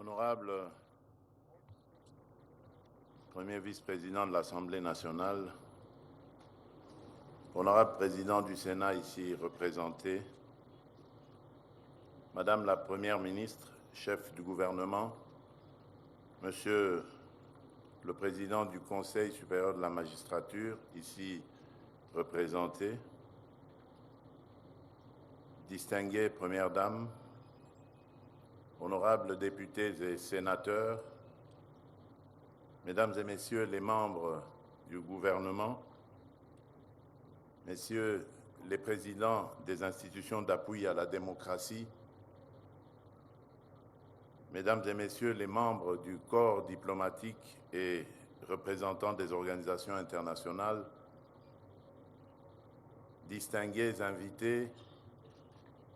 Honorable Premier vice-président de l'Assemblée nationale, honorable président du Sénat ici représenté, Madame la Première ministre, chef du gouvernement, Monsieur le président du Conseil supérieur de la magistrature, ici représenté, distinguées Premières Dames, honorables députés et sénateurs, Mesdames et Messieurs les membres du gouvernement, Messieurs les présidents des institutions d'appui à la démocratie, Mesdames et Messieurs les membres du corps diplomatique et représentants des organisations internationales, distingués invités,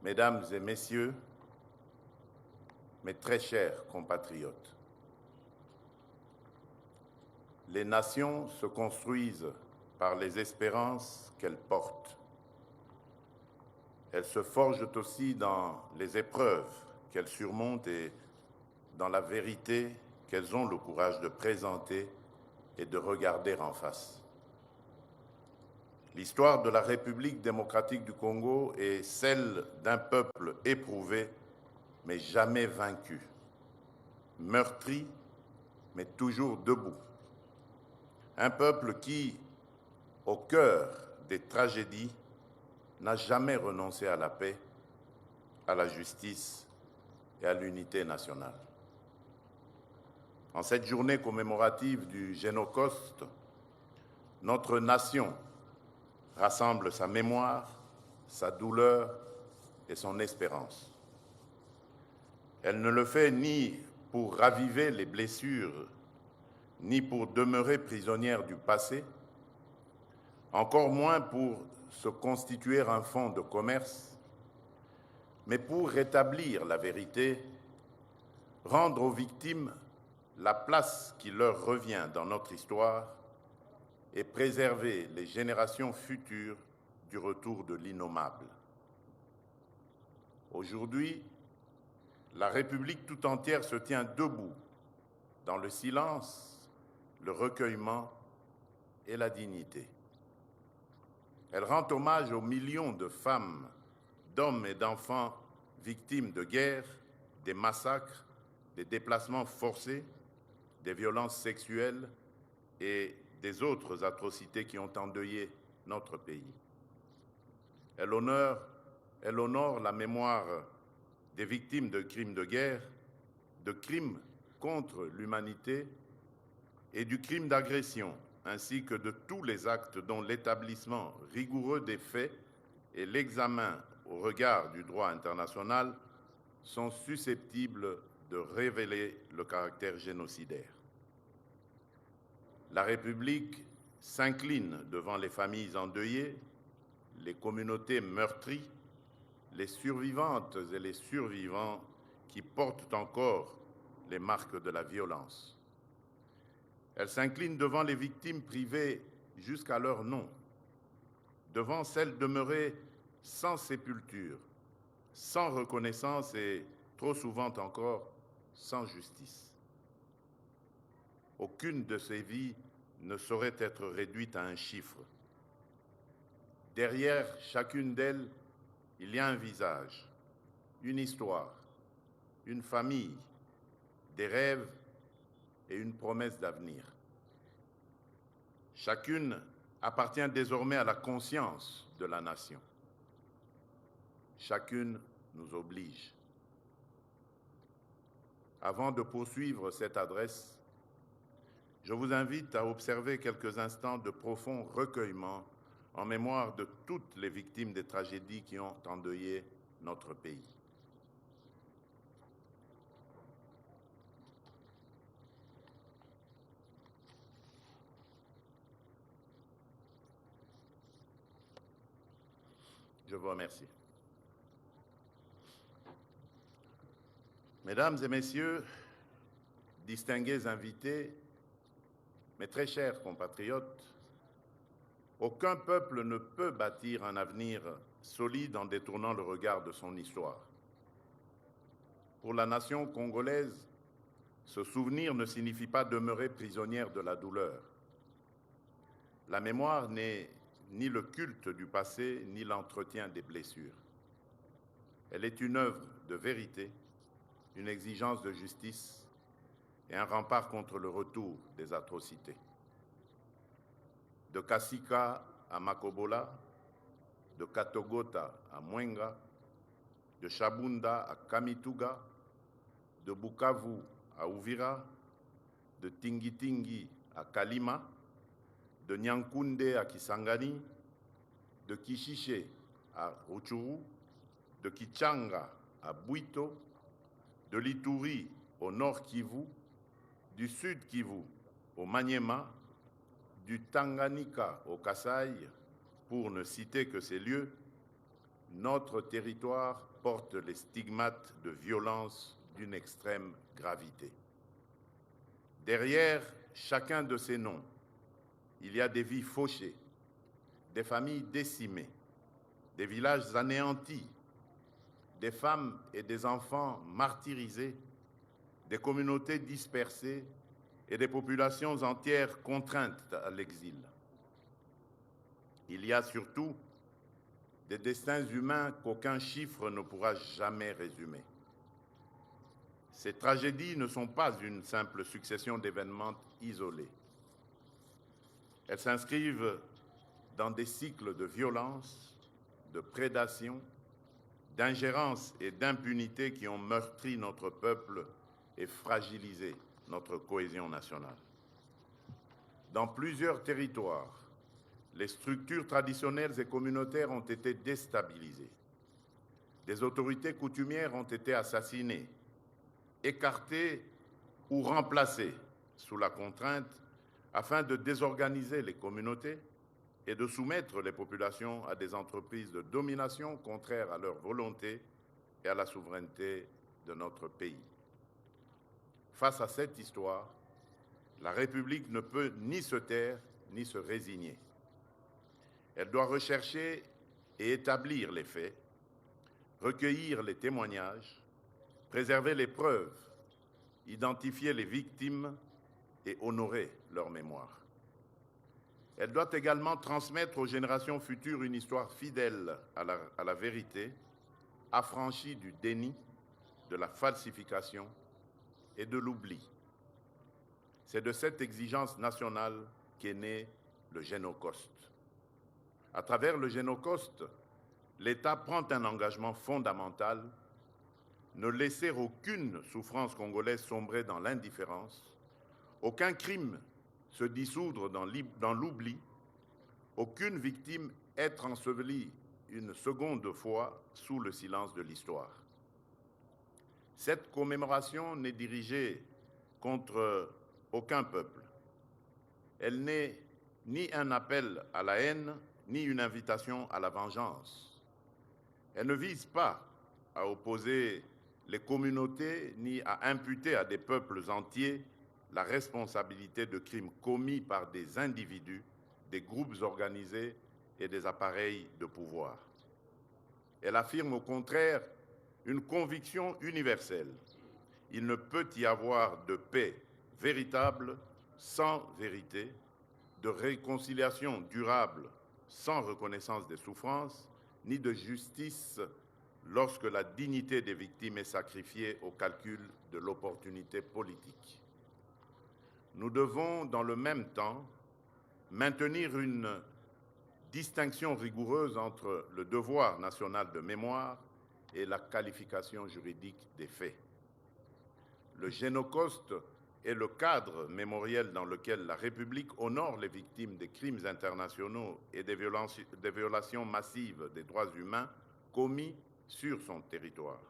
Mesdames et Messieurs, mes très chers compatriotes. Les nations se construisent par les espérances qu'elles portent. Elles se forgent aussi dans les épreuves qu'elles surmontent et dans la vérité qu'elles ont le courage de présenter et de regarder en face. L'histoire de la République démocratique du Congo est celle d'un peuple éprouvé, mais jamais vaincu, meurtri, mais toujours debout. Un peuple qui, au cœur des tragédies, n'a jamais renoncé à la paix, à la justice et à l'unité nationale. En cette journée commémorative du Génocauste, notre nation rassemble sa mémoire, sa douleur et son espérance. Elle ne le fait ni pour raviver les blessures, ni pour demeurer prisonnière du passé, encore moins pour se constituer un fonds de commerce, mais pour rétablir la vérité, rendre aux victimes la place qui leur revient dans notre histoire et préserver les générations futures du retour de l'innommable. Aujourd'hui, la République tout entière se tient debout dans le silence, le recueillement et la dignité. Elle rend hommage aux millions de femmes, d'hommes et d'enfants victimes de guerre, des massacres, des déplacements forcés, des violences sexuelles et des autres atrocités qui ont endeuillé notre pays. Elle honore la mémoire des victimes de crimes de guerre, de crimes contre l'humanité et du crime d'agression, ainsi que de tous les actes dont l'établissement rigoureux des faits et l'examen au regard du droit international sont susceptibles de révéler le caractère génocidaire. La République s'incline devant les familles endeuillées, les communautés meurtries, les survivantes et les survivants qui portent encore les marques de la violence. Elle s'incline devant les victimes privées jusqu'à leur nom, devant celles demeurées sans sépulture, sans reconnaissance et, trop souvent encore, sans justice. Aucune de ces vies ne saurait être réduite à un chiffre. Derrière chacune d'elles, il y a un visage, une histoire, une famille, des rêves et une promesse d'avenir. Chacune appartient désormais à la conscience de la nation. Chacune nous oblige. Avant de poursuivre cette adresse, je vous invite à observer quelques instants de profond recueillement en mémoire de toutes les victimes des tragédies qui ont endeuillé notre pays. Je vous remercie. Mesdames et Messieurs, distingués invités, mes très chers compatriotes, aucun peuple ne peut bâtir un avenir solide en détournant le regard de son histoire. Pour la nation congolaise, Se souvenir ne signifie pas demeurer prisonnière de la douleur. La mémoire n'est ni le culte du passé, ni l'entretien des blessures. Elle est une œuvre de vérité, une exigence de justice et un rempart contre le retour des atrocités. De Kasika à Makobola, de Katogota à Mwenga, de Shabunda à Kamituga, de Bukavu à Uvira, de Tingitingi à Kalima, de Nyankunde à Kisangani, de Kishiche à Rutshuru, de Kichanga à Bwito, de l'Ituri au nord Kivu, du sud Kivu au Maniema, du Tanganyika au Kasaï, pour ne citer que ces lieux, notre territoire porte les stigmates de violence d'une extrême gravité. Derrière chacun de ces noms, il y a des vies fauchées, des familles décimées, des villages anéantis, des femmes et des enfants martyrisés, des communautés dispersées et des populations entières contraintes à l'exil. Il y a surtout des destins humains qu'aucun chiffre ne pourra jamais résumer. Ces tragédies ne sont pas une simple succession d'événements isolés. Elles s'inscrivent dans des cycles de violence, de prédation, d'ingérence et d'impunité qui ont meurtri notre peuple et fragilisé notre cohésion nationale. Dans plusieurs territoires, les structures traditionnelles et communautaires ont été déstabilisées. Des autorités coutumières ont été assassinées, écartées ou remplacées sous la contrainte afin de désorganiser les communautés et de soumettre les populations à des entreprises de domination contraires à leur volonté et à la souveraineté de notre pays. Face à cette histoire, la République ne peut ni se taire ni se résigner. Elle doit rechercher et établir les faits, recueillir les témoignages, préserver les preuves, identifier les victimes et honorer leur mémoire. Elle doit également transmettre aux générations futures une histoire fidèle à la vérité, affranchie du déni, de la falsification et de l'oubli. C'est de cette exigence nationale qu'est né le Génocoste. À travers le Génocoste, l'État prend un engagement fondamental, ne laisser aucune souffrance congolaise sombrer dans l'indifférence, aucun crime se dissoudre dans l'oubli, aucune victime être ensevelie une seconde fois sous le silence de l'histoire. Cette commémoration n'est dirigée contre aucun peuple. Elle n'est ni un appel à la haine, ni une invitation à la vengeance. Elle ne vise pas à opposer les communautés, ni à imputer à des peuples entiers la responsabilité de crimes commis par des individus, des groupes organisés et des appareils de pouvoir. Elle affirme au contraire une conviction universelle. Il ne peut y avoir de paix véritable sans vérité, de réconciliation durable sans reconnaissance des souffrances, ni de justice lorsque la dignité des victimes est sacrifiée au calcul de l'opportunité politique. Nous devons, dans le même temps, maintenir une distinction rigoureuse entre le devoir national de mémoire et la qualification juridique des faits. Le Génocoste est le cadre mémoriel dans lequel la République honore les victimes des crimes internationaux et des violations massives des droits humains commis sur son territoire.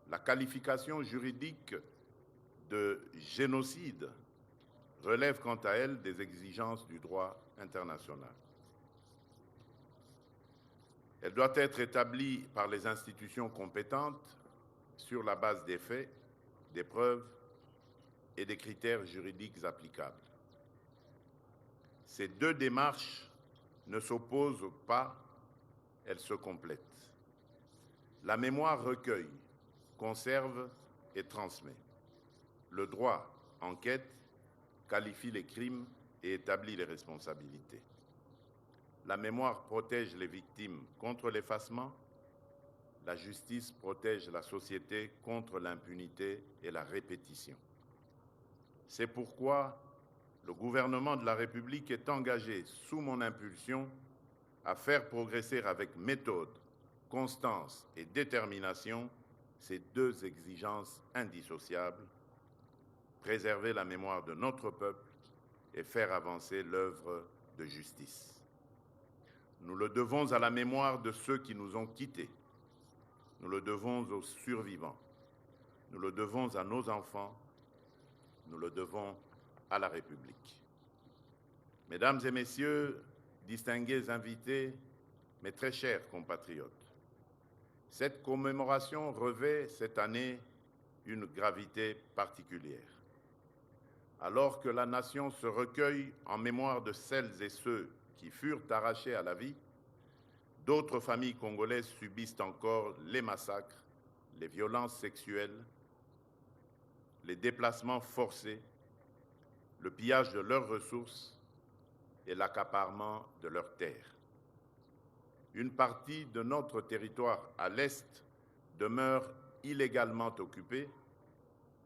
La qualification juridique de génocide relève quant à elle des exigences du droit international. Elle doit être établie par les institutions compétentes sur la base des faits, des preuves et des critères juridiques applicables. Ces deux démarches ne s'opposent pas, elles se complètent. La mémoire recueille, conserve et transmet. Le droit enquête, qualifie les crimes et établit les responsabilités. La mémoire protège les victimes contre l'effacement. La justice protège la société contre l'impunité et la répétition. C'est pourquoi le gouvernement de la République est engagé, sous mon impulsion, à faire progresser avec méthode, constance et détermination ces deux exigences indissociables, préserver la mémoire de notre peuple et faire avancer l'œuvre de justice. Nous le devons à la mémoire de ceux qui nous ont quittés. Nous le devons aux survivants. Nous le devons à nos enfants. Nous le devons à la République. Mesdames et messieurs, distingués invités, mes très chers compatriotes, cette commémoration revêt cette année une gravité particulière. Alors que la nation se recueille en mémoire de celles et ceux qui furent arrachés à la vie, d'autres familles congolaises subissent encore les massacres, les violences sexuelles, les déplacements forcés, le pillage de leurs ressources et l'accaparement de leurs terres. Une partie de notre territoire à l'est demeure illégalement occupée,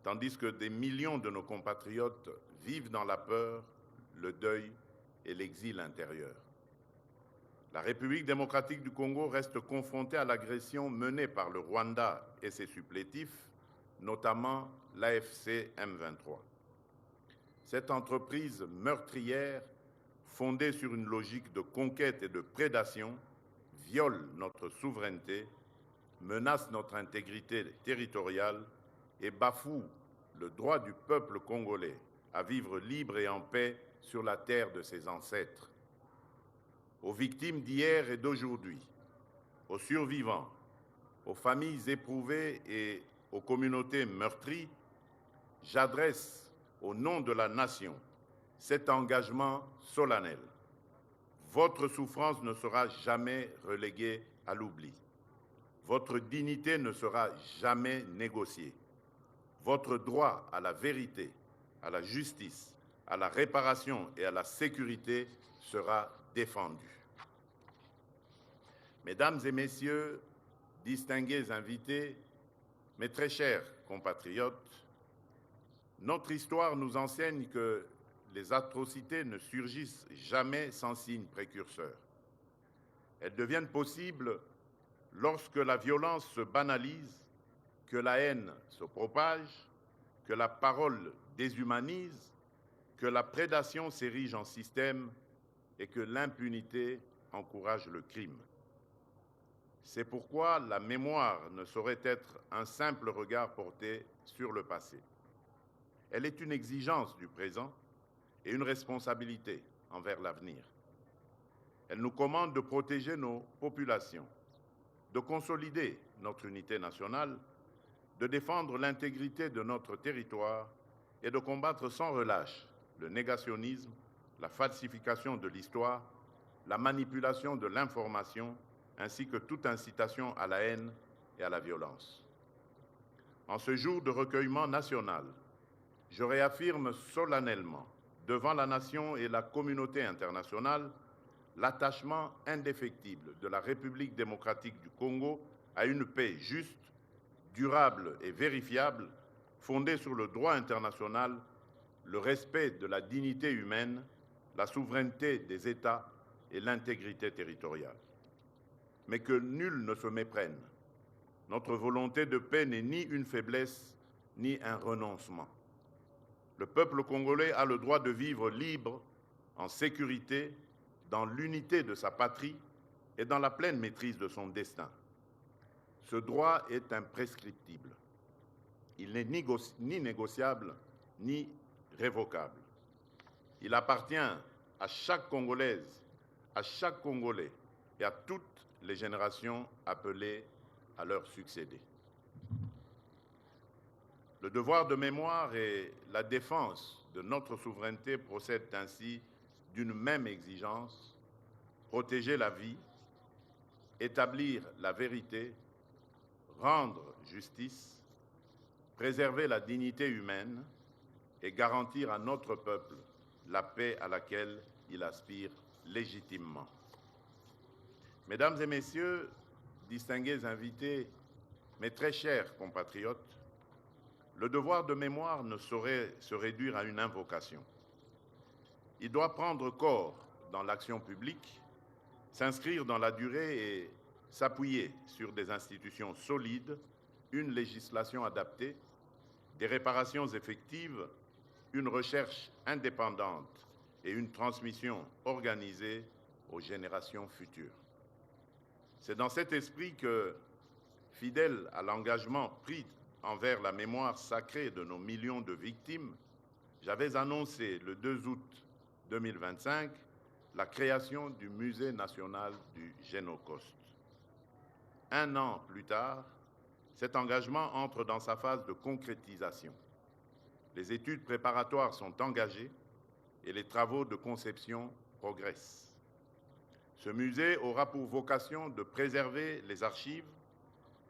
tandis que des millions de nos compatriotes vivent dans la peur, le deuil et l'exil intérieur. La République démocratique du Congo reste confrontée à l'agression menée par le Rwanda et ses supplétifs, notamment l'AFC M23. Cette entreprise meurtrière, fondée sur une logique de conquête et de prédation, viole notre souveraineté, menace notre intégrité territoriale et bafoue le droit du peuple congolais à vivre libre et en paix sur la terre de ses ancêtres. Aux victimes d'hier et d'aujourd'hui, aux survivants, aux familles éprouvées et aux communautés meurtries, j'adresse au nom de la nation cet engagement solennel. Votre souffrance ne sera jamais reléguée à l'oubli. Votre dignité ne sera jamais négociée. Votre droit à la vérité, à la justice, à la réparation et à la sécurité sera défendu. Mesdames et messieurs, distingués invités, mes très chers compatriotes, notre histoire nous enseigne que les atrocités ne surgissent jamais sans signe précurseur. Elles deviennent possibles lorsque la violence se banalise, que la haine se propage, que la parole déshumanise, que la prédation s'érige en système et que l'impunité encourage le crime. C'est pourquoi la mémoire ne saurait être un simple regard porté sur le passé. Elle est une exigence du présent et une responsabilité envers l'avenir. Elle nous commande de protéger nos populations, de consolider notre unité nationale, de défendre l'intégrité de notre territoire et de combattre sans relâche le négationnisme, la falsification de l'histoire, la manipulation de l'information, ainsi que toute incitation à la haine et à la violence. En ce jour de recueillement national, je réaffirme solennellement devant la nation et la communauté internationale l'attachement indéfectible de la République démocratique du Congo à une paix juste, durable et vérifiable, fondée sur le droit international, le respect de la dignité humaine, la souveraineté des États et l'intégrité territoriale. Mais que nul ne se méprenne. Notre volonté de paix n'est ni une faiblesse, ni un renoncement. Le peuple congolais a le droit de vivre libre, en sécurité, dans l'unité de sa patrie et dans la pleine maîtrise de son destin. Ce droit est imprescriptible. Il n'est ni négociable, ni révocable. Il appartient à chaque Congolaise, à chaque Congolais et à toutes les générations appelées à leur succéder. Le devoir de mémoire et la défense de notre souveraineté procèdent ainsi d'une même exigence: protéger la vie, établir la vérité, rendre justice, préserver la dignité humaine et garantir à notre peuple la paix à laquelle il aspire légitimement. Mesdames et messieurs, distingués invités, mes très chers compatriotes, le devoir de mémoire ne saurait se réduire à une invocation. Il doit prendre corps dans l'action publique, s'inscrire dans la durée et s'appuyer sur des institutions solides, une législation adaptée, des réparations effectives, une recherche indépendante et une transmission organisée aux générations futures. C'est dans cet esprit que, fidèle à l'engagement pris envers la mémoire sacrée de nos millions de victimes, j'avais annoncé le 2 août 2025 la création du Musée national du Génocauste. Un an plus tard, cet engagement entre dans sa phase de concrétisation. Les études préparatoires sont engagées et les travaux de conception progressent. Ce musée aura pour vocation de préserver les archives,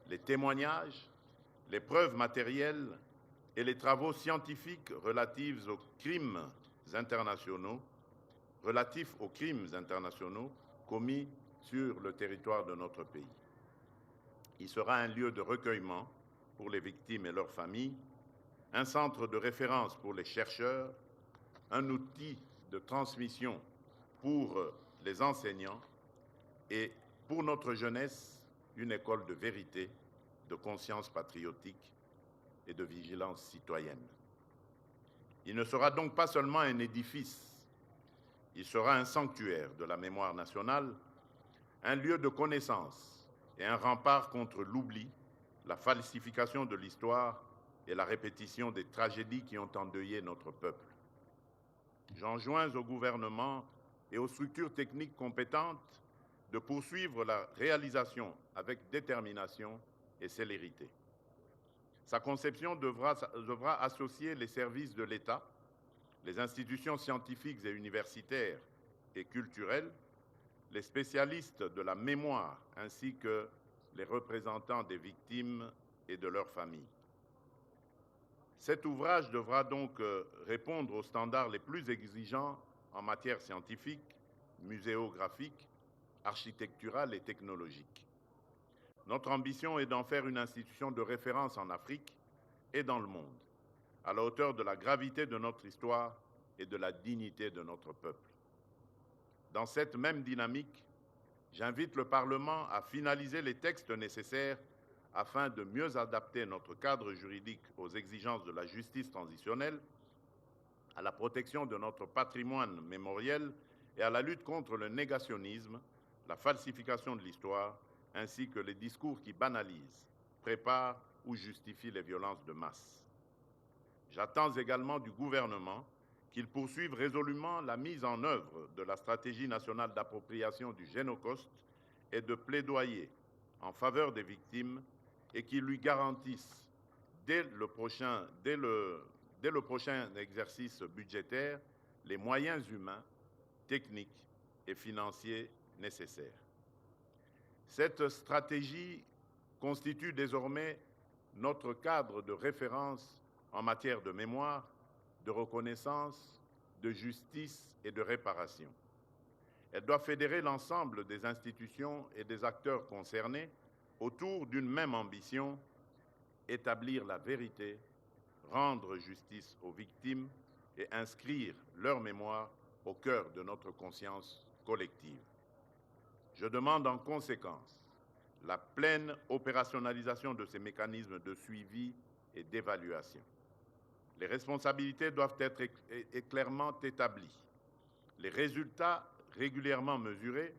les témoignages, les preuves matérielles et les travaux scientifiques relatifs aux crimes internationaux commis sur le territoire de notre pays. Il sera un lieu de recueillement pour les victimes et leurs familles, un centre de référence pour les chercheurs, un outil de transmission pour les enseignants et pour notre jeunesse, une école de vérité, de conscience patriotique et de vigilance citoyenne. Il ne sera donc pas seulement un édifice, il sera un sanctuaire de la mémoire nationale, un lieu de connaissance et un rempart contre l'oubli, la falsification de l'histoire et la répétition des tragédies qui ont endeuillé notre peuple. J'enjoins au gouvernement et aux structures techniques compétentes de poursuivre la réalisation avec détermination et célérité. Sa conception devra associer les services de l'État, les institutions scientifiques et universitaires et culturelles, les spécialistes de la mémoire ainsi que les représentants des victimes et de leurs familles. Cet ouvrage devra donc répondre aux standards les plus exigeants en matière scientifique, muséographique, architecturale et technologique. Notre ambition est d'en faire une institution de référence en Afrique et dans le monde, à la hauteur de la gravité de notre histoire et de la dignité de notre peuple. Dans cette même dynamique, j'invite le Parlement à finaliser les textes nécessaires afin de mieux adapter notre cadre juridique aux exigences de la justice transitionnelle, à la protection de notre patrimoine mémoriel et à la lutte contre le négationnisme, la falsification de l'histoire, ainsi que les discours qui banalisent, préparent ou justifient les violences de masse. J'attends également du gouvernement qu'il poursuive résolument la mise en œuvre de la stratégie nationale d'appropriation du Génocauste et de plaidoyer en faveur des victimes et qu'il lui garantisse dès le prochain exercice budgétaire les moyens humains, techniques et financiers nécessaires. Cette stratégie constitue désormais notre cadre de référence en matière de mémoire, de reconnaissance, de justice et de réparation. Elle doit fédérer l'ensemble des institutions et des acteurs concernés autour d'une même ambition, établir la vérité, rendre justice aux victimes et inscrire leur mémoire au cœur de notre conscience collective. Je demande en conséquence la pleine opérationnalisation de ces mécanismes de suivi et d'évaluation. Les responsabilités doivent être clairement établies, les résultats régulièrement mesurés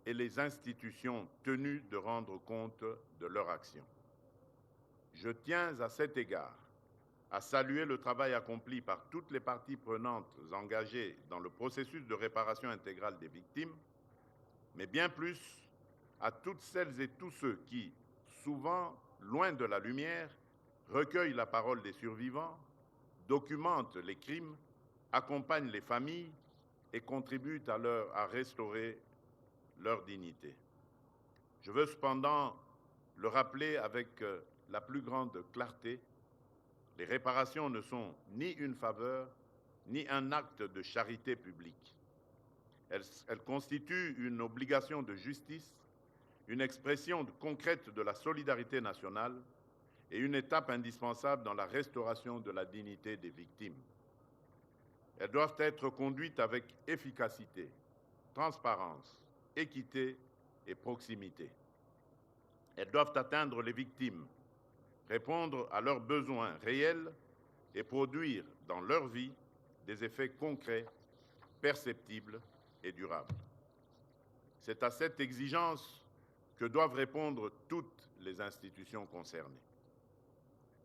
et les institutions tenues de rendre compte de leur action. Je tiens à cet égard à saluer le travail accompli par toutes les parties prenantes engagées dans le processus de réparation intégrale des victimes, mais bien plus à toutes celles et tous ceux qui, souvent loin de la lumière, recueillent la parole des survivants, documentent les crimes, accompagnent les familles et contribuent à restaurer leur dignité. Je veux cependant le rappeler avec la plus grande clarté, Les réparations ne sont ni une faveur, ni un acte de charité publique. Elles constituent une obligation de justice, une expression concrète de la solidarité nationale et une étape indispensable dans la restauration de la dignité des victimes. Elles doivent être conduites avec efficacité, transparence, équité et proximité. Elles doivent atteindre les victimes, répondre à leurs besoins réels et produire dans leur vie des effets concrets, perceptibles et durables. C'est à cette exigence que doivent répondre toutes les institutions concernées.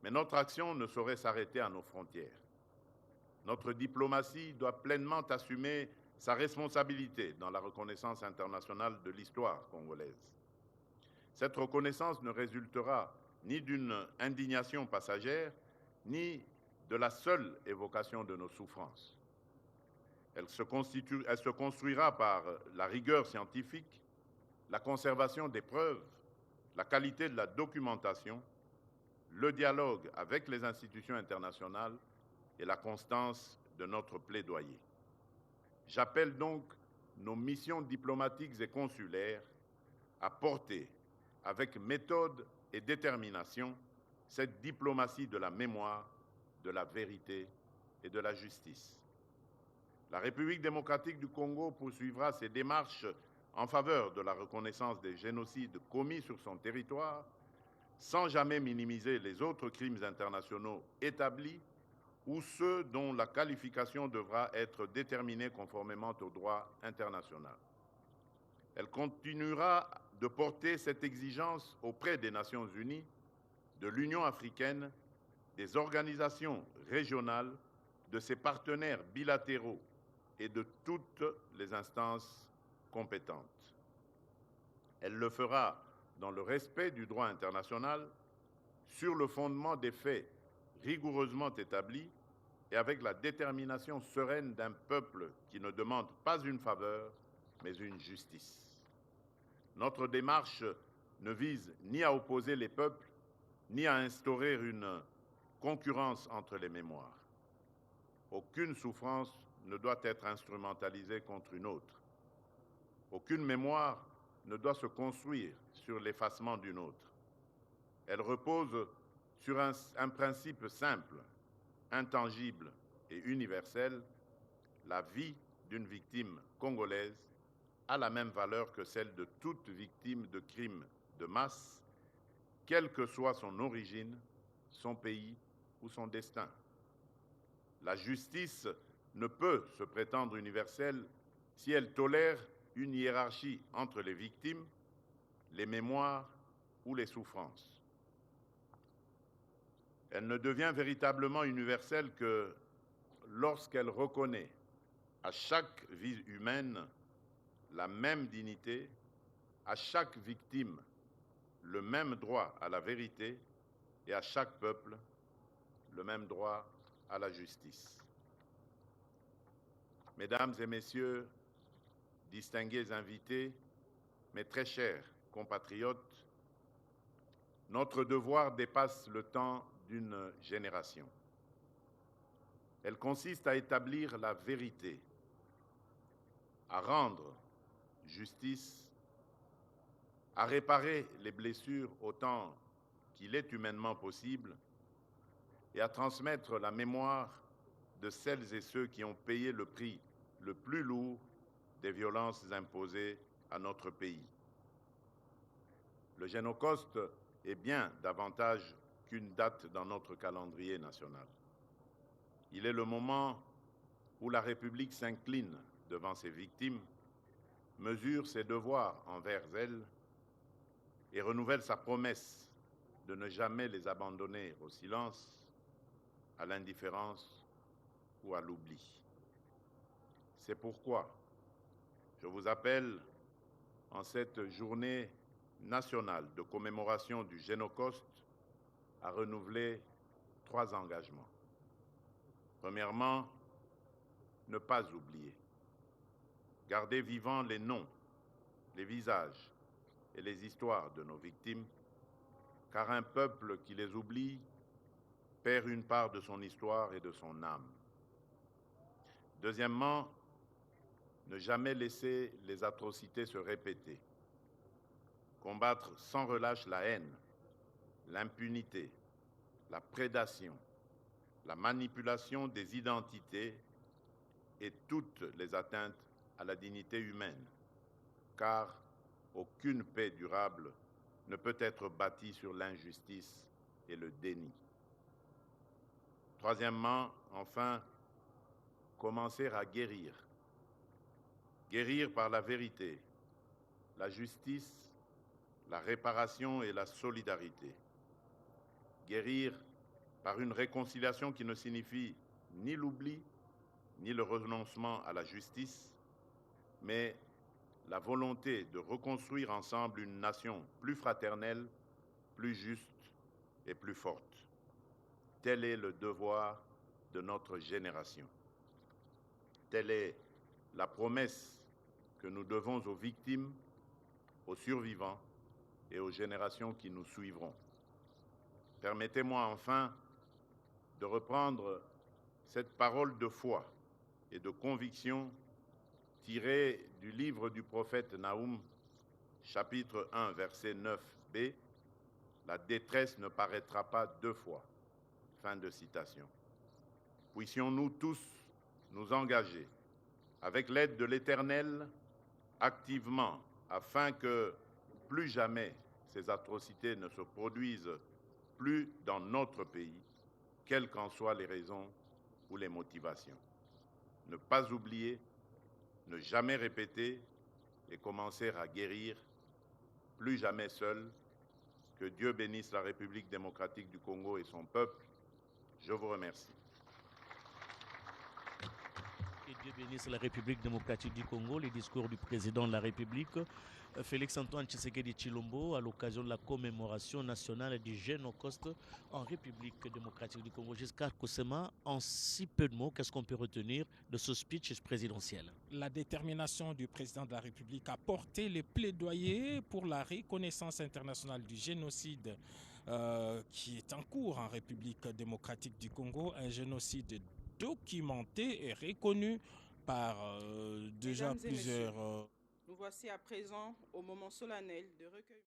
Mais notre action ne saurait s'arrêter à nos frontières. Notre diplomatie doit pleinement assumer sa responsabilité dans la reconnaissance internationale de l'histoire congolaise. Cette reconnaissance ne résultera ni d'une indignation passagère, ni de la seule évocation de nos souffrances. Elle se construira par la rigueur scientifique, la conservation des preuves, la qualité de la documentation, le dialogue avec les institutions internationales et la constance de notre plaidoyer. J'appelle donc nos missions diplomatiques et consulaires à porter avec méthode et détermination cette diplomatie de la mémoire, de la vérité et de la justice. La République démocratique du Congo poursuivra ses démarches en faveur de la reconnaissance des génocides commis sur son territoire, sans jamais minimiser les autres crimes internationaux établis ou ceux dont la qualification devra être déterminée conformément au droit international. Elle continuera de porter cette exigence auprès des Nations unies, de l'Union africaine, des organisations régionales, de ses partenaires bilatéraux et de toutes les instances compétentes. Elle le fera dans le respect du droit international, sur le fondement des faits rigoureusement établis et avec la détermination sereine d'un peuple qui ne demande pas une faveur, mais une justice. Notre démarche ne vise ni à opposer les peuples, ni à instaurer une concurrence entre les mémoires. Aucune souffrance ne doit être instrumentalisée contre une autre. Aucune mémoire ne doit se construire sur l'effacement d'une autre. Elle repose sur un principe simple, intangible et universel: la vie d'une victime congolaise a la même valeur que celle de toute victime de crimes de masse, quelle que soit son origine, son pays ou son destin. La justice ne peut se prétendre universelle si elle tolère une hiérarchie entre les victimes, les mémoires ou les souffrances. Elle ne devient véritablement universelle que lorsqu'elle reconnaît à chaque vie humaine la même dignité, à chaque victime le même droit à la vérité et à chaque peuple le même droit à la justice. Mesdames et messieurs, distingués invités, mes très chers compatriotes, notre devoir dépasse le temps d'une génération. Elle consiste à établir la vérité, à rendre justice, à réparer les blessures autant qu'il est humainement possible et à transmettre la mémoire de celles et ceux qui ont payé le prix le plus lourd des violences imposées à notre pays. Le Génocauste est bien davantage qu'une date dans notre calendrier national. Il est le moment où la République s'incline devant ses victimes, mesure ses devoirs envers elles et renouvelle sa promesse de ne jamais les abandonner au silence, à l'indifférence ou à l'oubli. C'est pourquoi je vous appelle en cette journée nationale de commémoration du Génocauste à renouveler 3 engagements. Premièrement, ne pas oublier. Garder vivants les noms, les visages et les histoires de nos victimes, car un peuple qui les oublie perd une part de son histoire et de son âme. Deuxièmement, ne jamais laisser les atrocités se répéter. Combattre sans relâche la haine, l'impunité, la prédation, la manipulation des identités et toutes les atteintes à la dignité humaine, car aucune paix durable ne peut être bâtie sur l'injustice et le déni. Troisièmement, enfin, commencer à guérir. Guérir par la vérité, la justice, la réparation et la solidarité. Guérir par une réconciliation qui ne signifie ni l'oubli, ni le renoncement à la justice, mais la volonté de reconstruire ensemble une nation plus fraternelle, plus juste et plus forte. Tel est le devoir de notre génération. Telle est la promesse que nous devons aux victimes, aux survivants et aux générations qui nous suivront. Permettez-moi enfin de reprendre cette parole de foi et de conviction tirée du livre du prophète Naoum, chapitre 1, verset 9b, « La détresse ne paraîtra pas deux fois ». Fin de citation. Puissions-nous tous nous engager, avec l'aide de l'Éternel, activement, afin que plus jamais ces atrocités ne se produisent plus dans notre pays, quelles qu'en soient les raisons ou les motivations. Ne pas oublier, ne jamais répéter et commencer à guérir, plus jamais seul. Que Dieu bénisse la République démocratique du Congo et son peuple. Je vous remercie. Que Dieu bénisse la République démocratique du Congo, les discours du président de la République, Félix-Antoine Tshisekedi Tshilombo, à l'occasion de la commémoration nationale du Génocide en République démocratique du Congo. Giscard Koussema, en si peu de mots, qu'est-ce qu'on peut retenir de ce speech présidentiel? La détermination du président de la République à porter les plaidoyers pour la reconnaissance internationale du génocide qui est en cours en République démocratique du Congo, un génocide documenté et reconnu par déjà plusieurs... Nous voici à présent au moment solennel de recueil.